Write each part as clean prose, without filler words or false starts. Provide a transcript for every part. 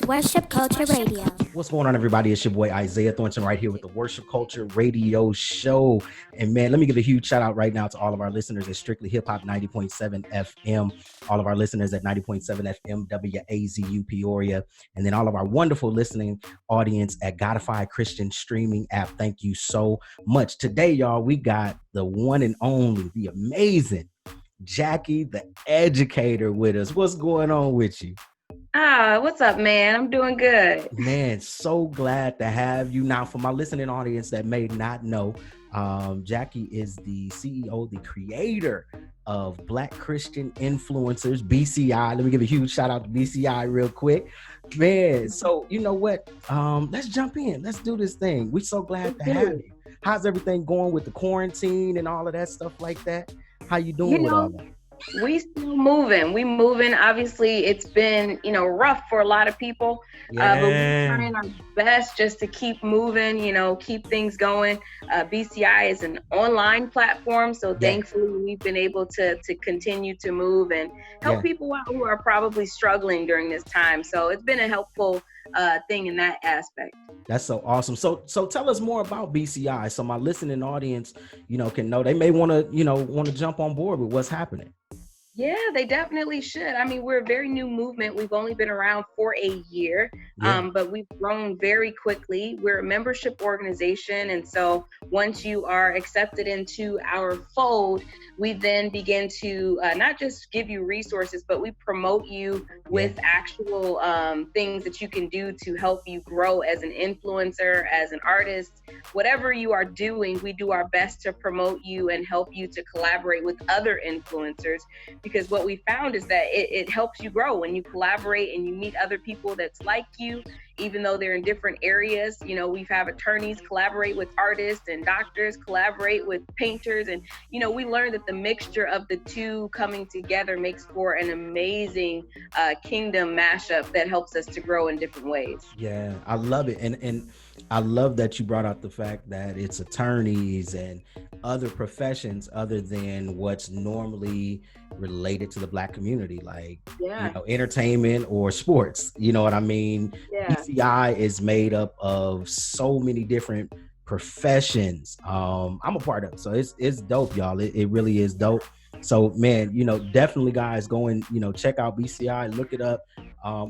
Worship Culture Radio. What's going on, everybody? It's your boy Isaiah Thornton right here with the Worship Culture Radio Show. And man, let me give a huge shout out right now to all of our listeners at Strictly Hip Hop 90.7 FM, all of our listeners at 90.7 FM WAZU Peoria, and then all of our wonderful listening audience at Godify Christian streaming app. Thank you so much. Today, y'all, we got the one and only, the amazing Jackie, the Educator, with us. What's going on with you? What's up, man? I'm doing good. Man, so glad to have you. Now, for my listening audience that may not know, Jackie is the CEO, the creator of Black Christian Influencers, BCI. Let me give a huge shout out to BCI real quick. Man, so you know what? Let's jump in. Let's do this thing. We're so glad to have you. How's everything going with the quarantine and all of that stuff like that? How you doing with all that? We still moving. We moving. Obviously, it's been, rough for a lot of people. But we're trying our best just to keep moving, keep things going. BCI is an online platform. So thankfully, we've been able to continue to move and help people out who are probably struggling during this time. So it's been a helpful thing in that aspect. That's so awesome. So tell us more about BCI. So my listening audience, can know. They may want to jump on board with what's happening. Yeah, they definitely should. I mean, we're a very new movement. We've only been around for a year, but we've grown very quickly. We're a membership organization. And so once you are accepted into our fold, we then begin to not just give you resources, but we promote you with actual things that you can do to help you grow as an influencer, as an artist. Whatever you are doing, we do our best to promote you and help you to collaborate with other influencers. Because what we found is that it helps you grow when you collaborate and you meet other people that's like you, even though they're in different areas. We've had attorneys collaborate with artists and doctors collaborate with painters. And, we learned that the mixture of the two coming together makes for an amazing kingdom mashup that helps us to grow in different ways. Yeah, I love it. And I love that you brought out the fact that it's attorneys and other professions other than what's normally related to the Black community, like entertainment or sports. You know what I mean? Yeah. BCI is made up of so many different professions. I'm a part of it, so it's dope, y'all. It really is dope. So man, definitely guys, go and check out BCI, look it up.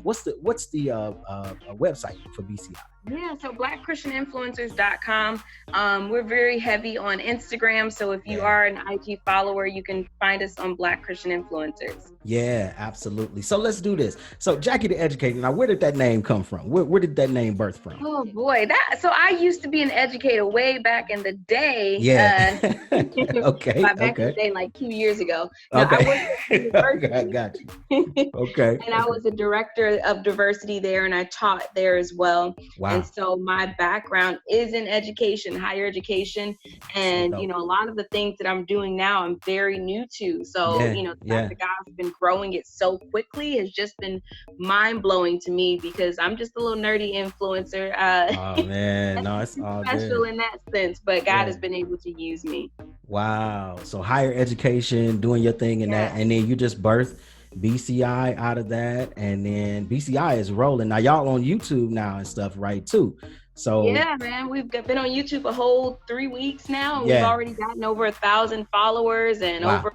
What's the website for BCI? Yeah, so blackchristianinfluencers.com. We're very heavy on Instagram. So if you are an IG follower, you can find us on Black Christian Influencers. Yeah, absolutely. So let's do this. So Jackie the Educator, now where did that name come from? Where did that name birth from? Oh boy, so I used to be an educator way back in the day. Yeah. Okay. Back in the day, like 2 years ago. Okay. I got you. Okay. And I was a director of diversity there, and I taught there as well. Wow. And so my background is in education, higher education. And, a lot of the things that I'm doing now, I'm very new to. So, the fact that God's been growing it so quickly has just been mind blowing to me, because I'm just a little nerdy influencer. Oh man, no, it's all special good in that sense, but God has been able to use me. Wow. So higher education, doing your thing in that, and then you just birthed BCI out of that, and then BCI is rolling. Now y'all on YouTube now and stuff, right, too? So yeah, man, we've been on YouTube a whole 3 weeks now. We've already gotten over 1,000 followers and over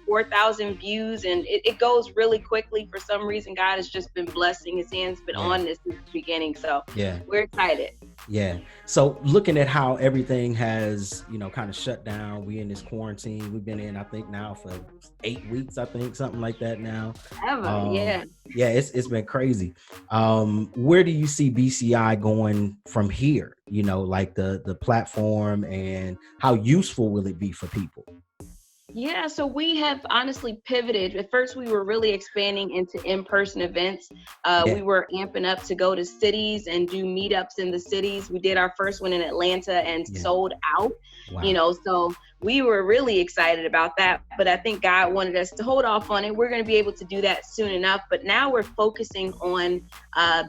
4,000 views, and it goes really quickly. For some reason, God has just been blessing. His hand's been on this since the beginning, so we're excited. Yeah. So looking at how everything has, kind of shut down, we in this quarantine. We've been in, I think, now for 8 weeks, I think, something like that now. Yeah, it's been crazy. Where do you see BCI going from here? Like the platform, and how useful will it be for people? Yeah, so we have honestly pivoted. At first, we were really expanding into in-person events. We were amping up to go to cities and do meetups in the cities. We did our first one in Atlanta and sold out. Wow. So we were really excited about that, but I think God wanted us to hold off on it. We're going to be able to do that soon enough, but now we're focusing on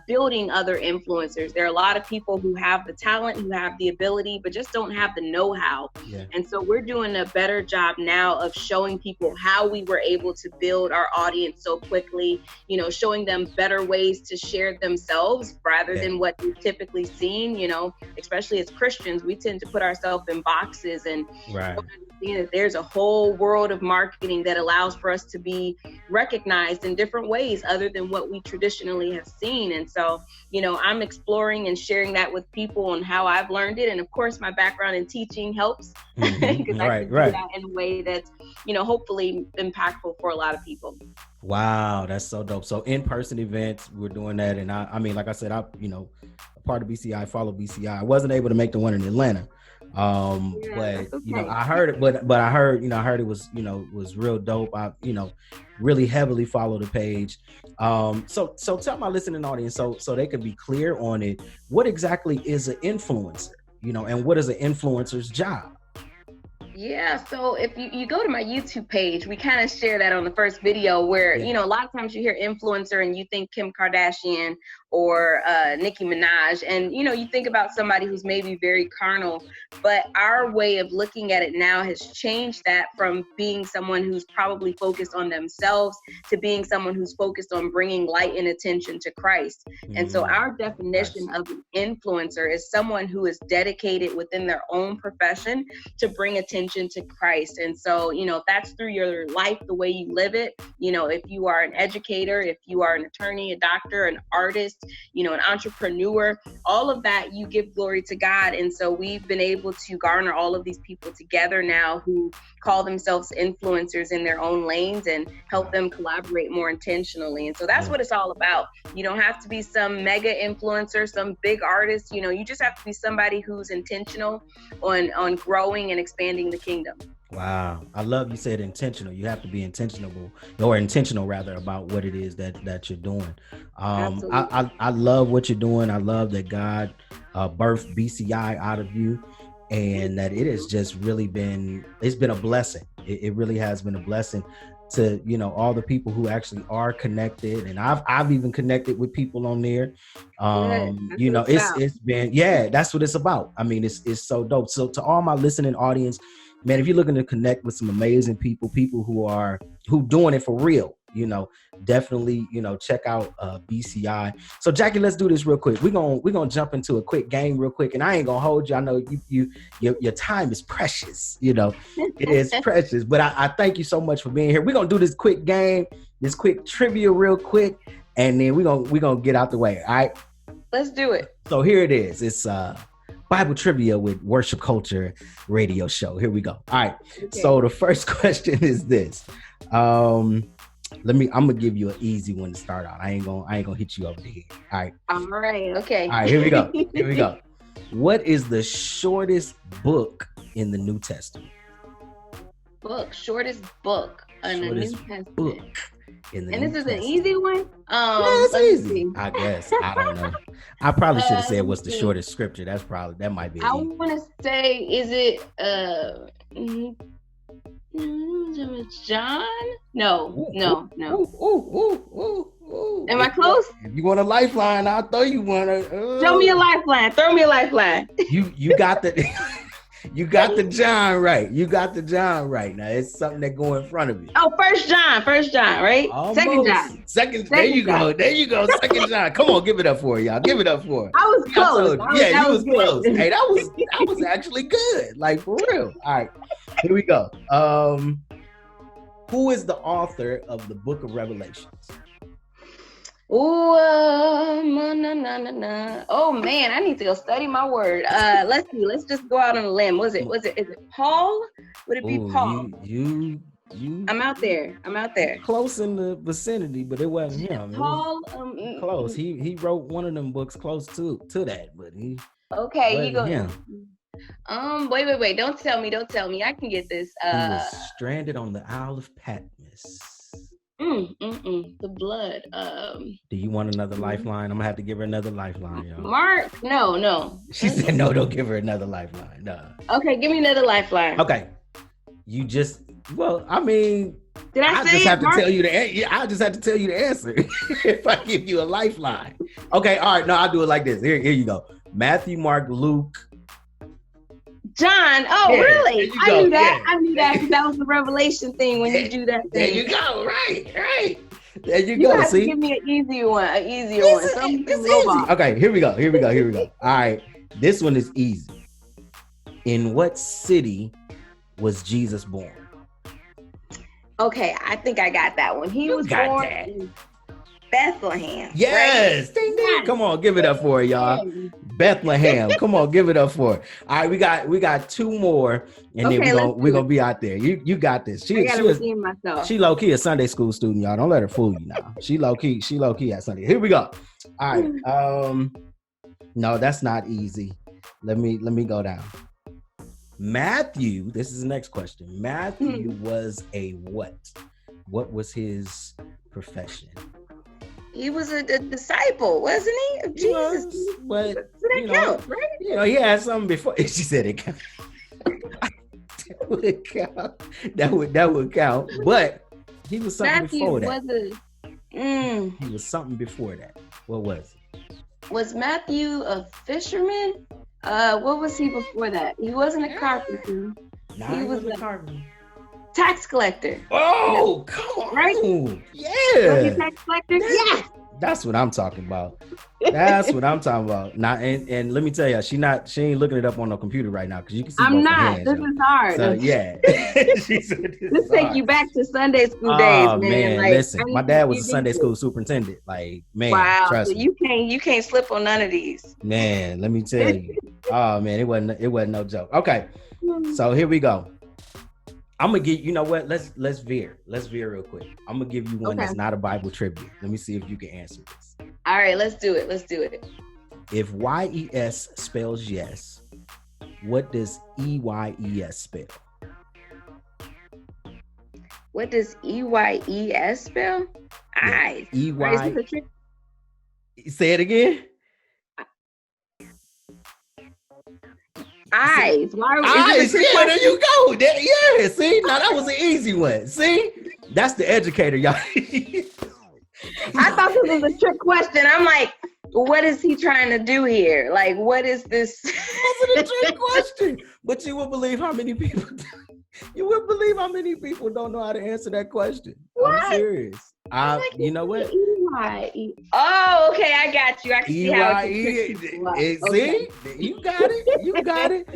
building other influencers. There are a lot of people who have the talent, who have the ability, but just don't have the know-how. And so we're doing a better job now about of showing people how we were able to build our audience so quickly, you know, showing them better ways to share themselves rather than what we've typically seen, you know, especially as Christians, we tend to put ourselves in boxes and that there's a whole world of marketing that allows for us to be recognized in different ways other than what we traditionally have seen. And so, you know, I'm exploring and sharing that with people and how I've learned it. And of course, my background in teaching helps because I can do that in a way that's, you know, hopefully impactful for a lot of people. Wow, that's so dope. So in-person events, we're doing that. And I mean, like I said, you know, a part of BCI, follow BCI. I wasn't able to make the one in Atlanta. But you know, I heard it, but I heard, you know, I heard it was, you know, was real dope. I, you know, really heavily follow the page. So tell my listening audience, so they can be clear on it. What exactly is an influencer, you know, and what is an influencer's job? Yeah, so if you go to my YouTube page, we kind of share that on the first video where, you know, a lot of times you hear influencer and you think Kim Kardashian or Nicki Minaj, and, you know, you think about somebody who's maybe very carnal, but our way of looking at it now has changed that from being someone who's probably focused on themselves to being someone who's focused on bringing light and attention to Christ. And so our definition of an influencer is someone who is dedicated within their own profession to bring attention to Christ. And so, you know, that's through your life, the way you live it. You know, if you are an educator, if you are an attorney, a doctor, an artist, you know, an entrepreneur, all of that, you give glory to God. And so we've been able to garner all of these people together now who call themselves influencers in their own lanes and help them collaborate more intentionally. And so that's what it's all about. You don't have to be some mega influencer, some big artist, you know, you just have to be somebody who's intentional on growing and expanding the kingdom. Wow. I love you said intentional. You have to be intentional rather about what it is that you're doing. I love what you're doing. I love that God birthed BCI out of you, and that it has just really it's been a blessing. It really has been a blessing to, you know, all the people who actually are connected. And I've even connected with people on there. You know, it's been, that's what it's about. I mean, it's so dope. So to all my listening audience, man, if you're looking to connect with some amazing people who doing it for real, you know, definitely, you know, check out BCI. So Jackie, let's do this real quick. We're gonna jump into a quick game real quick, and I ain't gonna hold you. I know your time is precious, you know, it is precious. But I thank you so much for being here. We're gonna do this quick game, this quick trivia real quick, and then we're gonna get out the way. All right. Let's do it. So here it is. It's Bible trivia with Worship Culture Radio Show. Here we go. All right. Okay. So the first question is this. I'm gonna give you an easy one to start out. I ain't gonna hit you over the head. All right. All right. Okay. All right. Here we go. What is the shortest book in the New Testament? Shortest book in the New Testament. Book in the New Testament. This is an easy one. It's easy. I guess. I don't know. I probably should have said what's the shortest scripture. That might be. I want to say, is it John? No. Am I close? If you want a lifeline, I'll throw you one. Throw me a lifeline. You got the. You got the John right. Now it's something that go in front of you. Oh, First John, right? Almost. Second John. There you go. Second John. Come on, give it up for it, y'all. Give it up for it. I was close. You was close. Hey, that was actually good. Like, for real. All right, here we go. Who is the author of the Book of Revelations? Oh, oh man, I need to go study my word. Let's see. Let's just go out on a limb. Is it Paul? Would it be Paul? You I'm out there. Close in the vicinity, but it wasn't him. Paul. Close. He wrote one of them books close to that, but he. Okay, you go. Him. Wait. Don't tell me. I can get this. He was stranded on the Isle of Patmos. The blood. Do you want another lifeline? I'm gonna have to give her another lifeline, y'all. Mark, no. She said no. Don't give her another lifeline. No. Okay, give me another lifeline. Okay. You just. Well, I mean. Did I say just have Mark? to tell you I just have to tell you the answer if I give you a lifeline. Okay. All right. No, I'll do it like this. Here you go. Matthew, Mark, Luke. John. Oh, Yeah, really? there you I go. knew that. Yeah. I knew that because that was the revelation thing when you do that There thing. you go. Right. There you You go. have to See? give me an easier one. Something It's easy. Okay, here we go. All right. This one is easy. In what city was Jesus born? Okay, I think I got that one. He was born in Bethlehem. Yes. Right? Ding, ding. Come on, give it up for it, y'all. Bethlehem. Come on, give it up for it. All right, we got two more, and then we're gonna be out there. You got this. I gotta redeem myself. She low key a Sunday school student, y'all. Don't let her fool you now. She low key at Sunday. Here we go. All right. No, that's not easy. Let me go down. Matthew, this is the next question. Matthew was a what? What was his profession? He was a disciple, wasn't he? Of Jesus. But that count, right? You know, he had something before. She said it count. That would count. That would count. But he was something before that. He was something before that. What was it? Was Matthew a fisherman? What was he before that? He wasn't a carpenter. He was a carpenter. Tax collector. Oh, come on. Right? Yeah. Tax collector? Yes. That's what I'm talking about. Now, and let me tell you, she ain't looking it up on no computer right now because you can see. I'm not. This is hard. So yeah. This take you back to Sunday school days, man. Man, like, listen, my dad was a Sunday school superintendent. Like, man, wow. Trust me. You can't slip on none of these. Man, let me tell you. Oh man, it wasn't no joke. Okay, so here we go. I'm gonna give you know what? Let's veer real quick. I'm gonna give you one that's not a Bible trivia. Let me see if you can answer this. All right, let's do it. If YES spells yes, what does EYES spell? What does EYES spell? Eyes. EY. Say it again. Eyes. Eyes. Yeah, there you go. Yeah. See, now that was an easy one. See, that's the educator, y'all. I thought this was a trick question. I'm like, what is he trying to do here? Like, what is this? That's a trick question. But you would believe how many people. You would believe how many people don't know how to answer that question. What? I'm serious. You know what? Oh, okay, I got you. I can see how See, you got it.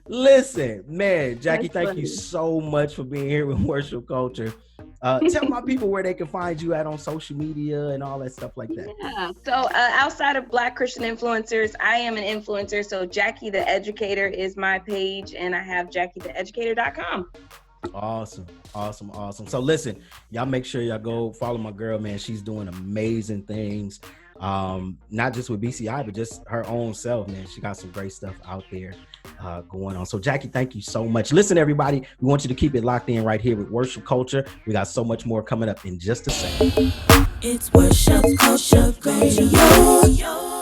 Listen, man, Jackie, thank you so much for being here with Worship Culture. Tell my people where they can find you at on social media and all that stuff like that. Yeah. So outside of Black Christian influencers, I am an influencer. So Jackie the Educator is my page, and I have JackieTheEducator.com. Awesome. So listen, y'all make sure y'all go follow my girl, man. She's doing amazing things. Not just with BCI, but just her own self, man. She got some great stuff out there going on. So Jackie, thank you so much. Listen, everybody, we want you to keep it locked in right here with Worship Culture. We got so much more coming up in just a second. It's Worship Culture Radio.